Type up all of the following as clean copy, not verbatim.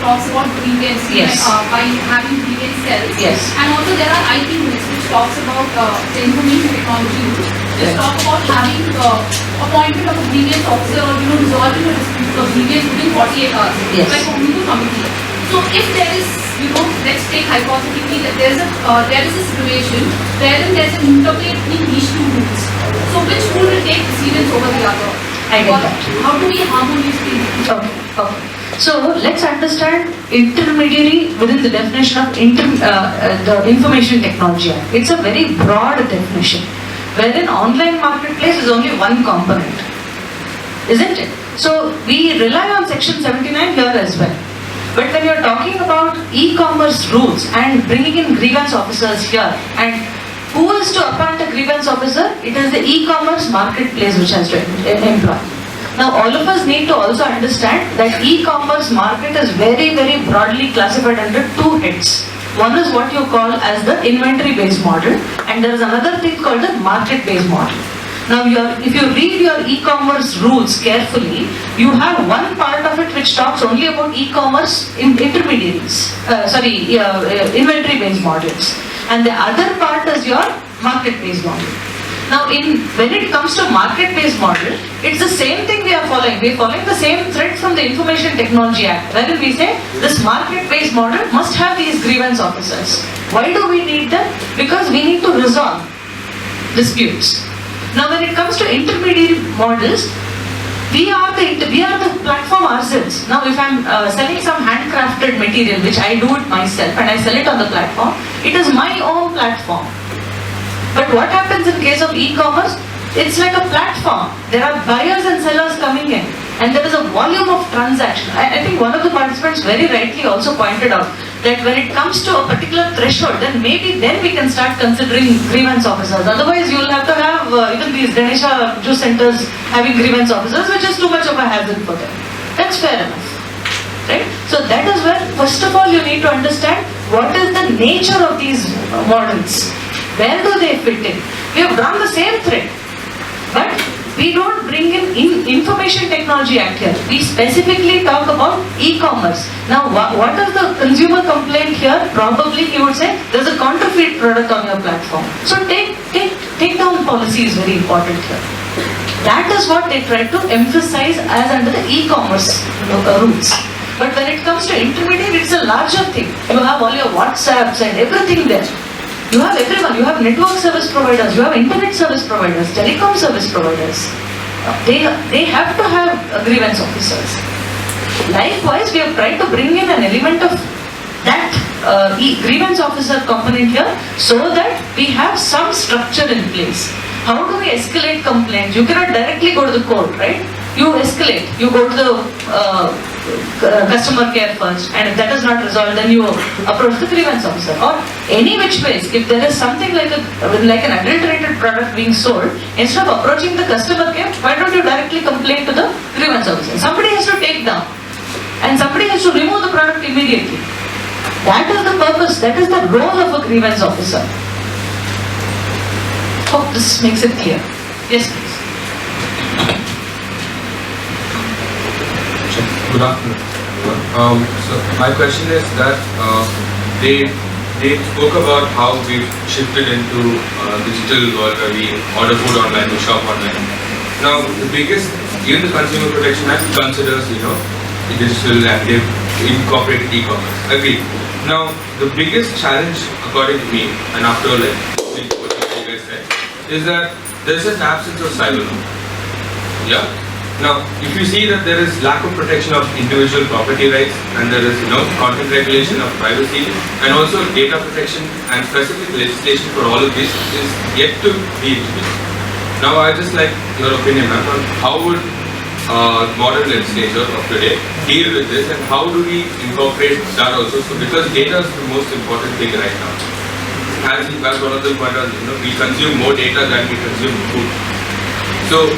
talks about grievance, Yes. by having grievance cells. Yes. And also there are IT rules which talks about the information technology rules, which Yes. talk about having appointment of a grievance officer or resolving a dispute of grievance within 48 hours. Yes. Like a legal committee. So if there is, let's take hypothetically that there is a situation wherein there is an interplay between these two rules. So which rule will take precedence over the other? I get Or that. how do we harmonize things? Okay. So let's understand intermediary within the definition of the Information Technology Act. It's a very broad definition, wherein online marketplace is only one component, isn't it? So we rely on Section 79 here as well. But when you're talking about e-commerce rules and bringing in grievance officers here, and who is to appoint a grievance officer? It is the e-commerce marketplace which has to employ. Now all of us need to also understand that e-commerce market is very, very broadly classified under two heads. One is what you call as the inventory based model, and there is another thing called the market based model. Now if you read your e-commerce rules carefully, you have one part of it which talks only about e-commerce intermediaries, inventory based models, and the other part is your market based model. Now when it comes to market based model, it's the same thing we are following. We are following the same thread from the Information Technology Act, wherein we say this market based model must have these grievance officers. Why do we need them? Because we need to resolve disputes. Now when it comes to intermediary models, we are the platform ourselves. Now if I'm selling some handcrafted material, which I do it myself and I sell it on the platform, it is my own platform. But what happens in case of e-commerce? It's like a platform. There are buyers and sellers coming in, and there is a volume of transaction. I think one of the participants very rightly also pointed out that when it comes to a particular threshold, then maybe we can start considering grievance officers. Otherwise, you will have to have even these Ganesha juice centers having grievance officers, which is too much of a hazard for them. That's fair enough, right? So that is where, first of all, you need to understand what is the nature of these models. Where do they fit in? We have drawn the same thread, but we don't bring in Information Technology Act here. We specifically talk about e-commerce. Now, what is the consumer complaint here? Probably you would say there's a counterfeit product on your platform. So take down policy is very important here. That is what they try to emphasize as under the e-commerce rules. But when it comes to intermediate, it's a larger thing. You have all your WhatsApps and everything there. You have everyone. You have network service providers, you have internet service providers, telecom service providers. They have to have grievance officers. Likewise, we have tried to bring in an element of that grievance officer component here so that we have some structure in place. How do we escalate complaints? You cannot directly go to the court, right? You escalate. You go to the customer care first, and if that is not resolved, then you approach the grievance officer. Or any which ways, if there is something like an adulterated product being sold, instead of approaching the customer care, why don't you directly complain to the grievance officer? Somebody has to take down, and somebody has to remove the product immediately. That is the purpose. That is the role of a grievance officer. Hope this makes it clear. Yes, please. Good afternoon, everyone. So my question is that they spoke about how we've shifted into digital world where we order food online, we shop online. Now the biggest, even the Consumer Protection Act considers, digital, and they've incorporated e-commerce. Agreed. Now the biggest challenge, according to me, and after what you guys said, is that there's an absence of cyber law. Yeah. Now, if you see that there is lack of protection of individual property rights, and there is content regulation of privacy, and also data protection and specific legislation for all of this is yet to be introduced. Now, I just like your opinion, ma'am, on how would modern legislature of today deal with this, and how do we incorporate that also? So, because data is the most important thing right now. As one of the points, we consume more data than we consume food. So,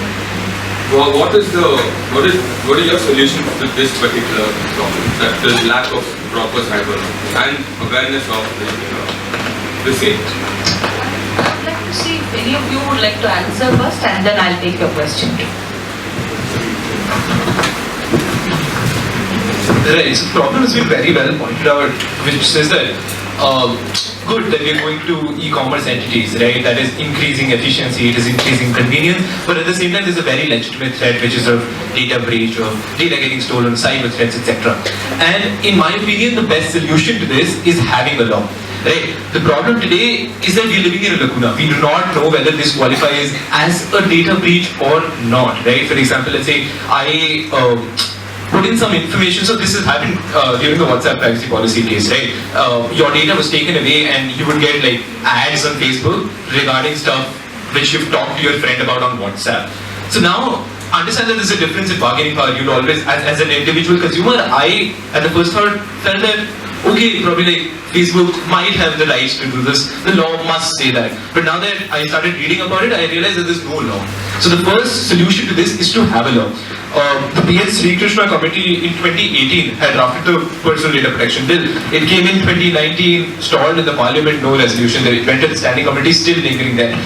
what are your solutions to this particular problem? That the lack of proper cyber and awareness of the same. I'd like to see if any of you would like to answer first, and then I'll take your question. Right, so the problem has been very well pointed out, which says that good that we're going to e-commerce entities, right? That is increasing efficiency, it is increasing convenience, but at the same time there's a very legitimate threat which is of data breach, of data getting stolen, cyber threats, etc. And in my opinion, the best solution to this is having a law. Right. The problem today is that we're living in a lacuna. We do not know whether this qualifies as a data breach or not. Right. For example, let's say I put in some information. So this has happened during the WhatsApp privacy policy case, right? Your data was taken away, and you would get like ads on Facebook regarding stuff which you've talked to your friend about on WhatsApp. So now, understand that there's a difference in bargaining power. You'll always, as an individual consumer, I at the first thought felt that okay, probably like Facebook might have the rights to do this. The law must say that. But now that I started reading about it, I realized that there's no law. So the first solution to this is to have a law. The PS Sri Krishna committee in 2018 had drafted the personal data protection bill. It came in 2019, stalled in the parliament, no resolution. It went to the standing committee, still lingering there.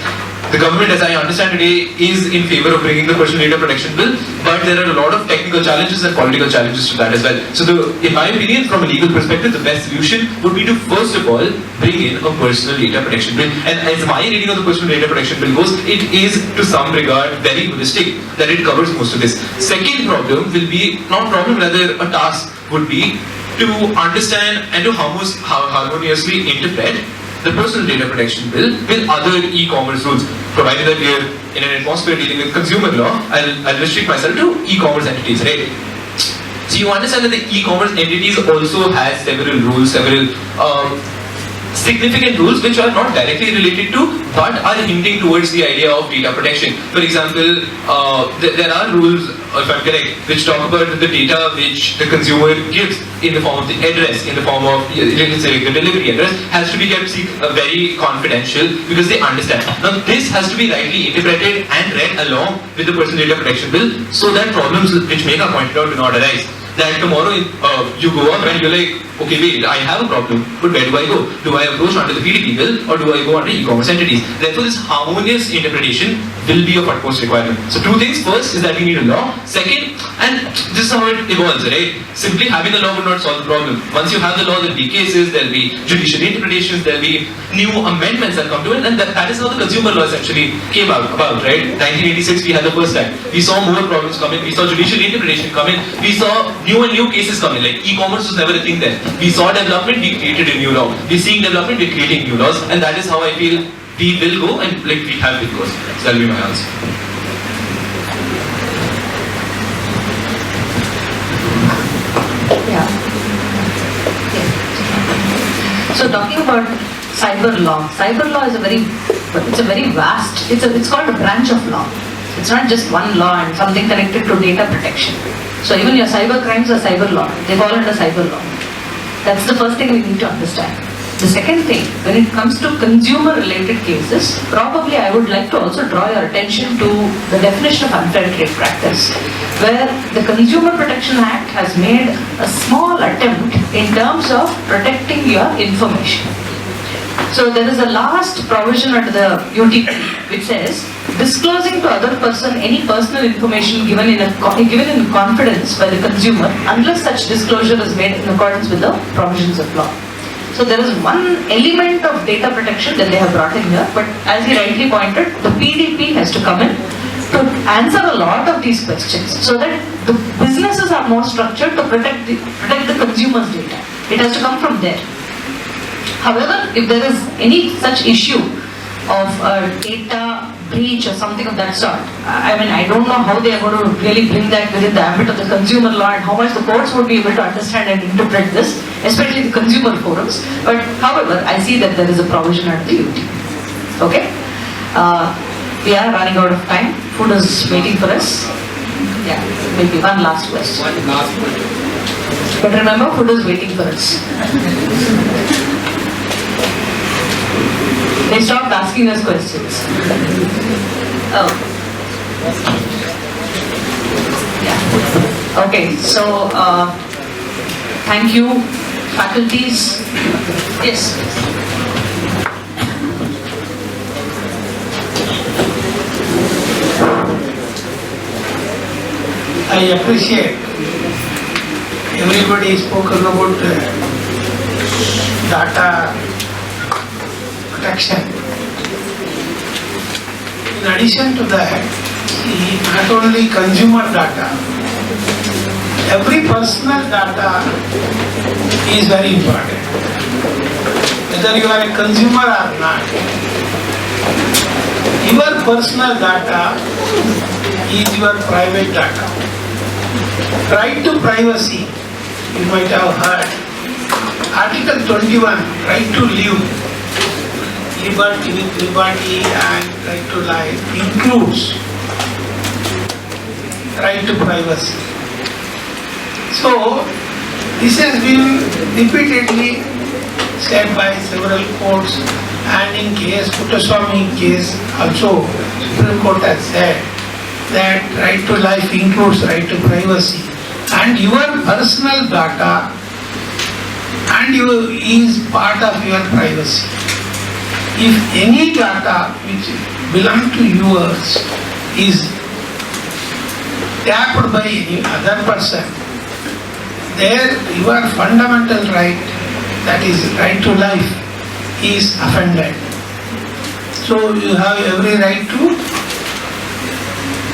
The government, as I understand today, is in favor of bringing the personal data protection bill, but there are a lot of technical challenges and political challenges to that as well. So, in my opinion, from a legal perspective, the best solution would be to first of all bring in a personal data protection bill. And as my reading of the personal data protection bill goes, it is to some regard very holistic, that it covers most of this. Second problem will be, not problem, rather a task would be to understand and to harmoniously interpret the personal data protection bill with other e-commerce rules. Provided that we are in an atmosphere dealing with consumer law, I'll restrict myself to e-commerce entities, right? So you understand that the e-commerce entities also has several rules, several significant rules which are not directly related to but are hinting towards the idea of data protection. For example, there are rules, if I'm correct, which talk about the data which the consumer gives in the form of the address, in the form of, let's say, the delivery address, has to be kept very confidential because they understand. Now, this has to be rightly interpreted and read along with the personal data protection bill so that problems which Megha pointed out do not arise. That tomorrow you go up and you're like, okay, wait, I have a problem, but where do I go? Do I approach under the PDP bill or do I go under e-commerce entities? Therefore, this harmonious interpretation will be of utmost requirement. So, two things. First is that we need a law. Second, and this is how it evolves, right? Simply having a law will not solve the problem. Once you have the law, there will be cases, there will be judicial interpretations, there will be new amendments that come to it, and that is how the consumer law essentially came about, right? 1986, we had the first time. We saw more problems coming, we saw judicial interpretation coming, we saw new cases coming, like e-commerce was never a thing then. We saw development, we created a new law. We're seeing development, we're creating new laws, and that is how I feel we will go and like we have been going. So that'll be my answer. Yeah. So talking about cyber law is a very vast, it's called a branch of law. It's not just one law and something connected to data protection. So even your cyber crimes are cyber law. They fall under cyber law. That's the first thing we need to understand. The second thing, when it comes to consumer related cases, probably I would like to also draw your attention to the definition of unfair trade practice, where the Consumer Protection Act has made a small attempt in terms of protecting your information. So there is a last provision under the UTP which says, disclosing to other person any personal information given in confidence by the consumer unless such disclosure is made in accordance with the provisions of law. So there is one element of data protection that they have brought in here, but as he rightly pointed, the PDP has to come in to answer a lot of these questions so that the businesses are more structured to protect the consumer's data. It has to come from there. However, if there is any such issue of a data breach or something of that sort, I mean, I don't know how they are going to really bring that within the ambit of the consumer law and how much the courts would be able to understand and interpret this, especially the consumer forums. But however, I see that there is a provision under the UT. Okay? We are running out of time. Food is waiting for us. Yeah, maybe one last question. One last question. But remember, food is waiting for us. They stopped asking us questions. Oh. Yeah. Okay, so thank you, faculties. Yes. I appreciate everybody spoken about data protection. In addition to that, not only consumer data, every personal data is very important. Whether you are a consumer or not, your personal data is your private data. Right to privacy, you might have heard. Article 21, right to live, liberty with liberty and right to life includes right to privacy. So, this has been repeatedly said by several courts, and in case, Puttaswamy case also, Supreme Court has said that right to life includes right to privacy, and your personal data is part of your privacy. If any data which belong to yours is tapped by any other person, there your fundamental right, that is right to life, is offended. So you have every right to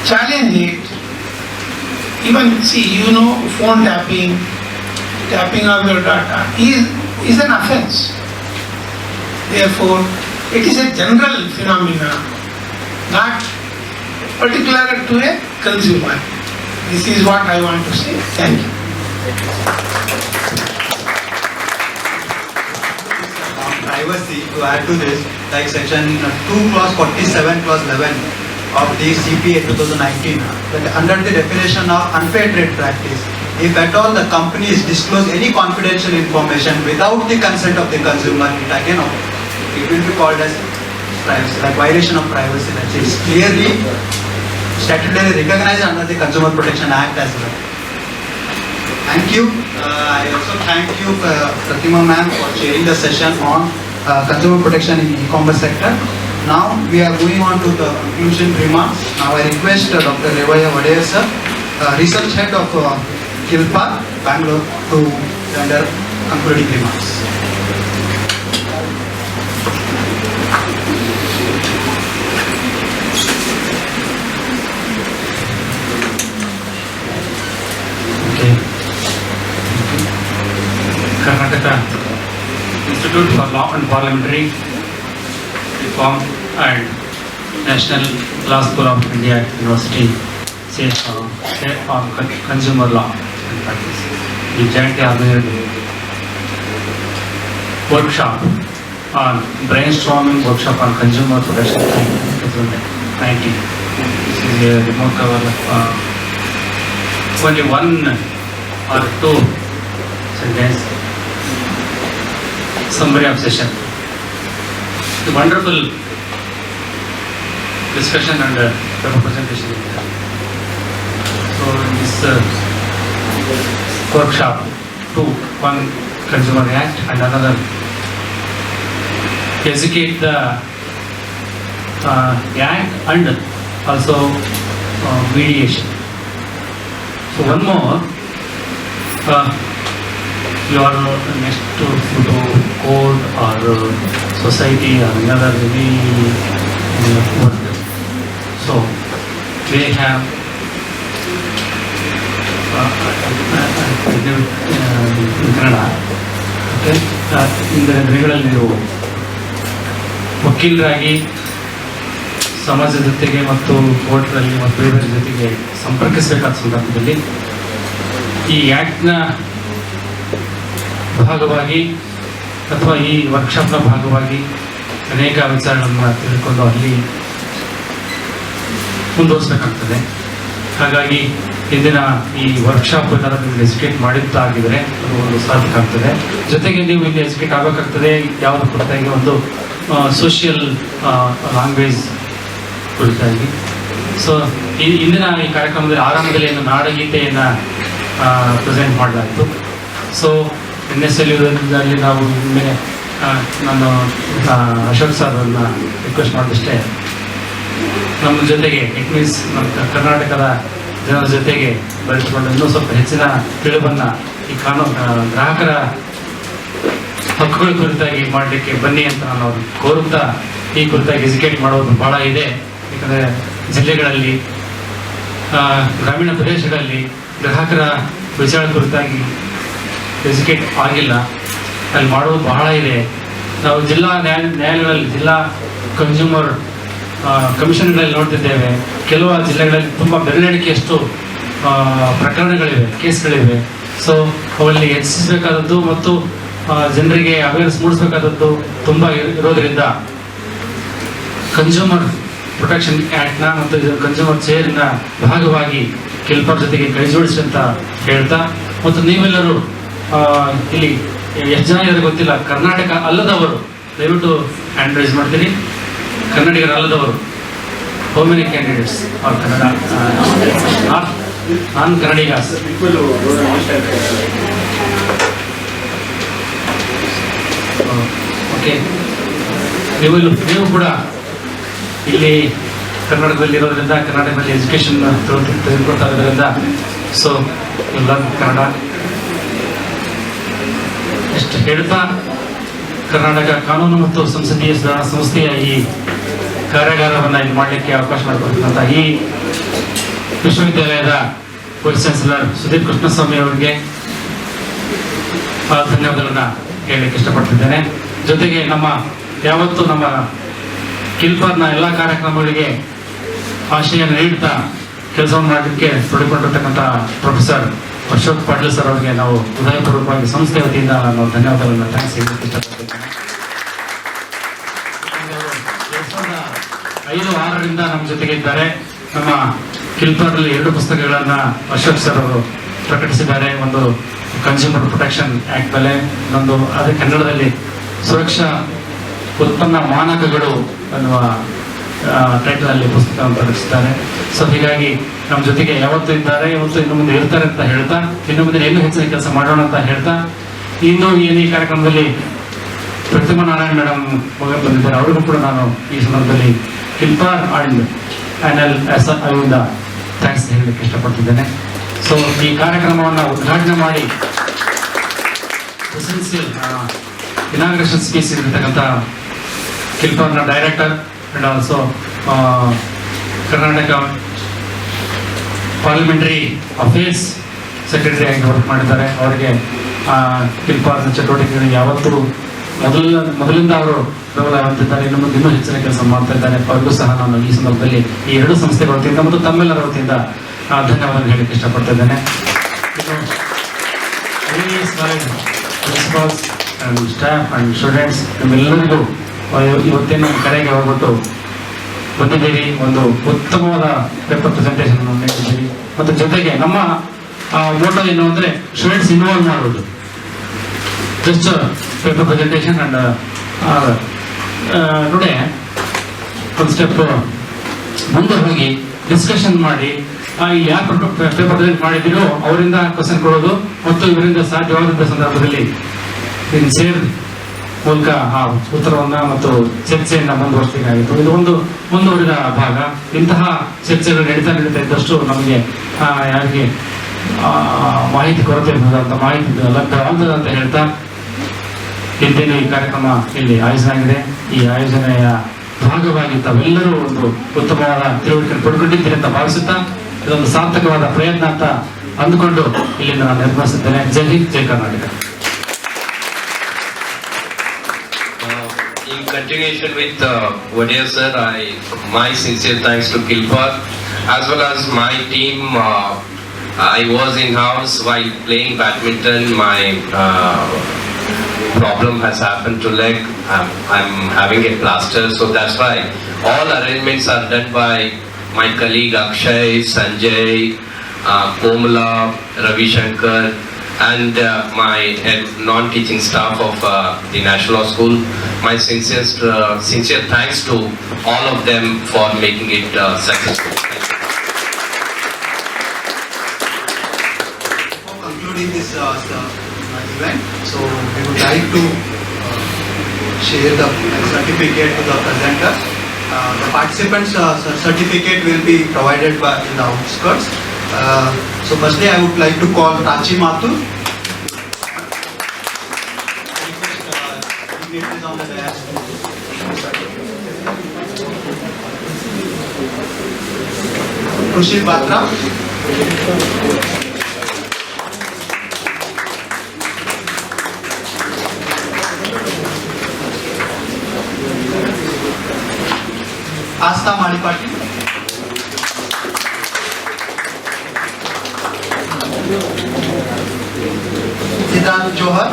challenge it. Even phone tapping of your data is an offense. Therefore, it is a general phenomena, not particular to a consumer. This is what I want to say. Thank you. Privacy, to add to this, like section 2 clause 47 clause 11 of the CPA 2019, that under the definition of unfair trade practice, if at all the companies disclose any confidential information without the consent of the consumer, it will be called as privacy, like violation of privacy, that is clearly statutorily recognized under the Consumer Protection Act as well. Thank you. I also thank you, Pratima ma'am, for chairing the session on consumer protection in e-commerce sector. Now we are going on to the conclusion remarks. Now I request Dr. Revaya Vadeyar sir, Research Head of Kilpa, Bangalore, to render concluding remarks. Karnataka Institute for Law and Parliamentary Reform and National Law School of India University says on consumer law and practice. The jointly organized workshop on brainstorming workshop on consumer protection 2019. This is a remote cover of only one or two sentence summary of session. The wonderful discussion and representation. So in this workshop, one Consumer Act and another educate the Act and also mediation. So one more. You are next to court or society or another work. So they have in Canada, ಇಂದಿನ ದಿನಗಳಲ್ಲಿ ನೀವು ವಕೀಲರಾಗಿ ಸಮಾಜದ ಜೊತೆಗೆ ಮತ್ತು ಕೋರ್ಟ್ನಲ್ಲಿ ಮತ್ತು ಬೇರೆ ಜೊತೆಗೆ ಸಂಪರ್ಕಿಸಬೇಕಾದ ಸಂದರ್ಭದಲ್ಲಿ ಈ ಆ್ಯಕ್ಟ್ನ ಭಾಗವಾಗಿ ಅಥವಾ ಈ ವರ್ಕ್ಶಾಪ್ನ ಭಾಗವಾಗಿ ಅನೇಕ ವಿಚಾರಗಳನ್ನು ತಿಳ್ಕೊಂಡು ಅಲ್ಲಿ ಮುಂದುವರಿಸಬೇಕಾಗ್ತದೆ. ಹಾಗಾಗಿ ಇಂದಿನ ಈ ವರ್ಕ್ಶಾಪ್ ಏನಾದರೂ ನಿಮ್ಗೆ ಎಜುಕೇಟ್ ಮಾಡಿದ್ದಾಗಿದ್ರೆ ಅದು ಒಂದು ಸಾರ್ಥಕ ಆಗ್ತದೆ. ಜೊತೆಗೆ ನೀವು ಇಲ್ಲಿ ಎಜುಕೇಟ್ ಆಗಬೇಕಾಗ್ತದೆ ಯಾವುದು ಕುರಿತಾಗಿ ಒಂದು ಸೋಷಿಯಲ್ ಲ್ಯಾಂಗ್ವೇಜ್ ಕುರಿತಾಗಿ. ಸೊ ಇಂದಿನ ಈ ಕಾರ್ಯಕ್ರಮದಲ್ಲಿ ಆರಂಭದಲ್ಲಿ ಏನು ನಾಡಗೀತೆಯನ್ನು ಪ್ರೆಸೆಂಟ್ ಮಾಡಲಾಯಿತು. ಸೊ NSLU-ದಲ್ಲಿ ನಾವು ನಿನ್ನೆ ನಾನು ಅಶೋಕ್ ಸರ್ರನ್ನು ರಿಕ್ವೆಸ್ಟ್ ಮಾಡಿದಷ್ಟೇ ನಮ್ಮ ಜೊತೆಗೆ ಇಟ್ ಮೀನ್ಸ್ ನಮ್ಮ ಕರ್ನಾಟಕದ ಜನರ ಜೊತೆಗೆ ಬೆಳೆದುಕೊಂಡು ಇನ್ನೂ ಸ್ವಲ್ಪ ಹೆಚ್ಚಿನ ತಿಳಿವನ್ನು ಈ ಗ್ರಾಹಕರ ಹಕ್ಕುಗಳ ಕುರಿತಾಗಿ ಮಾಡಲಿಕ್ಕೆ ಬನ್ನಿ ಅಂತ ನಾನು ಅವ್ರನ್ನ ಕೋರುತ್ತಾ ಈ ಕುರಿತಾಗಿ ಎಜುಕೇಟ್ ಮಾಡೋದು ಬಹಳ ಇದೆ. ಯಾಕಂದರೆ ಜಿಲ್ಲೆಗಳಲ್ಲಿ ಗ್ರಾಮೀಣ ಪ್ರದೇಶಗಳಲ್ಲಿ ಗ್ರಾಹಕರ ವಿಚಾರ ಕುರಿತಾಗಿ ಎಜುಕೇಟ್ ಆಗಿಲ್ಲ, ಅಲ್ಲಿ ಮಾಡೋದು ಬಹಳ ಇದೆ. ನಾವು ಜಿಲ್ಲಾ ನ್ಯಾಯಾಲಯಗಳಲ್ಲಿ ಜಿಲ್ಲಾ ಕನ್ಸ್ಯೂಮರ್ ಕಮಿಷನ್ಗಳಲ್ಲಿ ನೋಡ್ತಿದ್ದೇವೆ, ಕೆಲವು ಜಿಲ್ಲೆಗಳಲ್ಲಿ ತುಂಬ ಬೆರಳೆಣಿಕೆಯಷ್ಟು ಪ್ರಕರಣಗಳಿವೆ, ಕೇಸ್ಗಳಿವೆ. ಸೊ ಅವಲ್ಲಿ ಹೆಚ್ಚಿಸಬೇಕಾದದ್ದು ಮತ್ತು ಜನರಿಗೆ ಅವೇರ್ನೆಸ್ ಮೂಡಿಸಬೇಕಾದದ್ದು ತುಂಬ ಇರೋದರಿಂದ ಕನ್ಸ್ಯೂಮರ್ ಪ್ರೊಟೆಕ್ಷನ್ ಆ್ಯಕ್ಟ್ನ ಮತ್ತು ಕನ್ಸ್ಯೂಮರ್ ಚೇರ್ನ ಭಾಗವಾಗಿ ಕೆಲ್ಪರ್ ಜೊತೆಗೆ ಕೈ ಜೋಡಿಸಿ ಅಂತ ಹೇಳ್ತಾ, ಮತ್ತು ನೀವೆಲ್ಲರೂ ಇಲ್ಲಿ ಎಷ್ಟು ಜನ ಇದ್ದಾರೆ ಗೊತ್ತಿಲ್ಲ, ಕರ್ನಾಟಕ ಅಲ್ಲದವರು ದಯವಿಟ್ಟು ಹ್ಯಾಂಡ್ ರೈಸ್ ಮಾಡ್ತೀನಿ. ಕನ್ನಡಿಗರ ಅಲ್ಲದವರು, how many candidates are Kannada non Kannadigas? Okay, ನೀವು ಕೂಡ ಇಲ್ಲಿ ಕರ್ನಾಟಕದಲ್ಲಿ ಇರೋದ್ರಿಂದ, ಕರ್ನಾಟಕದಲ್ಲಿ ಎಜುಕೇಷನ್ ತೆಗೆದುಕೊಳ್ತಾ ಇರೋದ್ರಿಂದ, ಸೊ ಎಲ್ಲ ಕನ್ನಡ ಎಷ್ಟು ಹೇಳ್ತಾ, ಕರ್ನಾಟಕ ಕಾನೂನು ಮತ್ತು ಸಂಸದೀಯ ಸುಧಾರಣಾ ಸಂಸ್ಥೆಯ ಈ ಕಾರ್ಯಾಗಾರವನ್ನು ಇಲ್ಲಿ ಮಾಡಲಿಕ್ಕೆ ಅವಕಾಶ ಮಾಡಿಕೊಡ್ತಕ್ಕಂಥ ಈ ವಿಶ್ವವಿದ್ಯಾಲಯದ ವೈಸ್ ಚಾನ್ಸಲರ್ ಸುದೀಪ್ ಕೃಷ್ಣಸ್ವಾಮಿ ಅವರಿಗೆ ಧನ್ಯವಾದಗಳನ್ನ ಹೇಳಲಿಕ್ಕೆ ಇಷ್ಟಪಡ್ತಿದ್ದೇನೆ. ಜೊತೆಗೆ ಯಾವತ್ತು ನಮ್ಮ ಕಿಲ್ಪರ್ನ ಎಲ್ಲ ಕಾರ್ಯಕ್ರಮಗಳಿಗೆ ಆಶಯ ನೀಡ್ತಾ ಕೆಲಸವನ್ನು ಮಾಡಲಿಕ್ಕೆ ತೊಡಗಿಕೊಂಡಿರ್ತಕ್ಕಂಥ ಪ್ರೊಫೆಸರ್ ಅಶೋಕ್ ಪಾಟೀಲ್ ಸರ್ ಅವರಿಗೆ ನಾವು ಹೃದಯಪೂರ್ವಕವಾಗಿ ಸಂಸ್ಥೆ ವತಿಯಿಂದ ನಾನು ಧನ್ಯವಾದಗಳನ್ನು ಥ್ಯಾಂಕ್ಸ್ ಹೇಳಲಿಕ್ಕೆ ಇಷ್ಟಪಡ್ತಿದ್ದೇನೆ. 2005-6ರಿಂದ ನಮ್ಮ ಜೊತೆಗೆ ಇದ್ದಾರೆ. ನಮ್ಮ ಕಿಲ್ಪರ್ನಲ್ಲಿ 2 ಪುಸ್ತಕಗಳನ್ನು ಅಶೋಕ್ ಸರ್ ಅವರು ಪ್ರಕಟಿಸಿದ್ದಾರೆ. ಒಂದು ಕನ್ಸ್ಯೂಮರ್ ಪ್ರೊಟೆಕ್ಷನ್ ಆಕ್ಟ್ ಮೇಲೆ, ಇನ್ನೊಂದು ಅದೇ ಕನ್ನಡದಲ್ಲಿ ಸುರಕ್ಷಾ ಉತ್ಪನ್ನ ಮಾನಕಗಳು ಅನ್ನುವ ಟೈಟಲ್ ಅಲ್ಲಿ ಪುಸ್ತಕವನ್ನು ಪ್ರಕಟಿಸಿದ್ದಾರೆ. ಸೊ ಹೀಗಾಗಿ ನಮ್ಮ ಜೊತೆಗೆ ಯಾವತ್ತೂ ಇದ್ದಾರೆ, ಇವತ್ತು ಇನ್ನು ಮುಂದೆ ಇರ್ತಾರೆ ಅಂತ ಹೇಳ್ತಾ, ಇನ್ನು ಮುಂದೆ ಇನ್ನೂ ಹೆಚ್ಚಿನ ಕೆಲಸ ಮಾಡೋಣ ಅಂತ ಹೇಳ್ತಾ, ಇನ್ನು ಈ ಕಾರ್ಯಕ್ರಮದಲ್ಲಿ ಪ್ರತಿಮಾ ನಾರಾಯಣ್ ಮೇಡಮ್ ಬಂದಿದ್ದಾರೆ. ಅವರಿಗೂ ಕೂಡ ನಾನು ಈ ಸಂದರ್ಭದಲ್ಲಿ ಕಿಲ್ಪಾರ್ ಅಂಡ್ ಆ್ಯನಲ್ ಐವಿಂದ ಥ್ಯಾಂಕ್ಸ್ ಹೇಳಲಿಕ್ಕೆ ಇಷ್ಟಪಡ್ತಿದ್ದೇನೆ. ಸೊ ಈ ಕಾರ್ಯಕ್ರಮವನ್ನು ಉದ್ಘಾಟನೆ ಮಾಡಿ ಪ್ರೆಸಿಡೆನ್ಸಿಯಲ್ ಇನಾಗ್ರೇಷನ್ ಸ್ಪೀಚ್ ಇರತಕ್ಕಂಥ ಕಿಲ್ಪಾರ್ನ director and also Karnataka parliamentary affairs secretary ಆಗಿ ವರ್ಕ್ ಮಾಡಿದ್ದಾರೆ. ಅವರಿಗೆ ಕಿಲ್ಪಾರ್ನ ಚಟುವಟಿಕೆಗಳಿಗೆ ಯಾವತ್ತೂ ಮೊದಲಿಂದ ಅವರು ಪ್ರಬಲ ಹೊಂದಿದ್ದಾರೆ. ಇನ್ನು ಮುಂದೆ ಇನ್ನೂ ಹೆಚ್ಚಿನ ಕೆಲಸ ಮಾಡ್ತಾ ಇದ್ದಾರೆ. ಅವರಿಗೂ ಸಹ ನಾನು ಈ ಸಂದರ್ಭದಲ್ಲಿ ಈ 2 ಸಂಸ್ಥೆಗಳ ವತಿಯಿಂದ ಮತ್ತು ತಮ್ಮೆಲ್ಲರ ವತಿಯಿಂದ ಧನ್ಯವಾದ ಹೇಳಲಿಕ್ಕೆ ಇಷ್ಟಪಡ್ತಾ ಇದ್ದೇನೆ. Principles and staff and students ನಿಮ್ಮೆಲ್ಲರಿಗೂ ಇವತ್ತೇನು ಕರೆಗೆ ಹೋಗ್ಬಿಟ್ಟು ಬಂದಿದ್ದೀರಿ, ಒಂದು ಉತ್ತಮವಾದ ಪೇಪರ್ ಪ್ರೆಸೆಂಟೇಷನ್ ನೀಡಿದ್ದೀರಿ. ಮತ್ತು ಜೊತೆಗೆ ನಮ್ಮ ಮೋಟೋ ಏನು ಅಂದರೆ ಸ್ಟೂಡೆಂಟ್ಸ್ ಇನ್ವಾಲ್ವ್ ಮಾಡೋದು, ಜಸ್ಟ್ ಪೇಪರ್ ಪ್ರೆಸೆಂಟೇಷನ್ ಅಂಡ್ ನೋಡಿ ಒಂದು ಸ್ಟೆಪ್ ಮುಂದೆ ಹೋಗಿ ಡಿಸ್ಕಷನ್ ಮಾಡಿ ಯಾರು ಪೇಪರ್ ಪ್ರೆಸೆಂಟ್ ಮಾಡಿದ್ದೀರೋ ಅವರಿಂದ ಕ್ವಶನ್ ಕೊಡೋದು ಮತ್ತು ಇವರಿಂದ ಸಾಧ್ಯವಾದಂಥ ಸಂದರ್ಭದಲ್ಲಿ ಸೇರ್ ಮೂಲಕ ಆ ಉತ್ತರವನ್ನ ಮತ್ತು ಚರ್ಚೆಯನ್ನ ಮುಂದುವರಿಸಬೇಕಾಗಿತ್ತು. ಇದು ಒಂದು ಮುಂದುವರಿದ ಭಾಗ. ಇಂತಹ ಚರ್ಚೆಗಳು ನಡೀತಾ ಇದ್ದಷ್ಟು ನಮಗೆ ಯಾರಿಗೆ ಮಾಹಿತಿ ಕೊರತೆ ಇರಬಹುದಂತ ಮಾಹಿತಿ ಲಭ್ಯವಾಗದ ಅಂತ ಹೇಳ್ತಾ ಇಂದಿನ ಈ ಕಾರ್ಯಕ್ರಮ ಇಲ್ಲಿ ಆಯೋಜನೆ ಆಗಿದೆ. ಈ ಆಯೋಜನೆಯ ಭಾಗವಾಗಿ ತಾವೆಲ್ಲರೂ ಒಂದು ಉತ್ತಮವಾದ ತಿಳುವಳಿಕೆ ಪಡ್ಕೊಂಡಿದ್ದೀರಿ ಅಂತ ಭಾವಿಸುತ್ತಾ ಇದೊಂದು ಸಾರ್ಥಕವಾದ ಪ್ರಯತ್ನ ಅಂತ ಅಂದುಕೊಂಡು ಇಲ್ಲಿಂದ ನಾನು ನಿರ್ವಹಿಸುತ್ತೇನೆ. ಜೈ ಹಿಂದ್, ಜೈ Karnataka. In continuation with Vadia sir, my sincere thanks to Kilpar as well as my team. I was in house while playing badminton. My problem has happened to leg. I'm having a plaster, so that's why all arrangements are done by my colleague Akshay, Sanjay, Komala, Ravi Shankar, and my non-teaching staff of the National Law School. My sincere thanks to all of them for making it successful. Before concluding this event, so we would like to share the certificate to the presenter. The participants' certificate will be provided in the outskirts. So firstly, I would like to call Tachi Mathur. dignitaries on the dais. Khushil Batra. Asta Malipati. Siddhant Johar.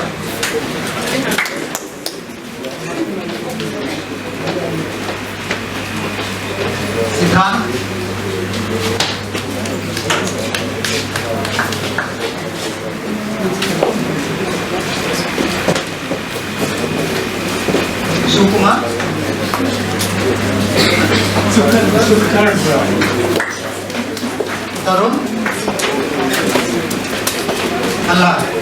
Siddhant. Sukumar. Tarun. Allah.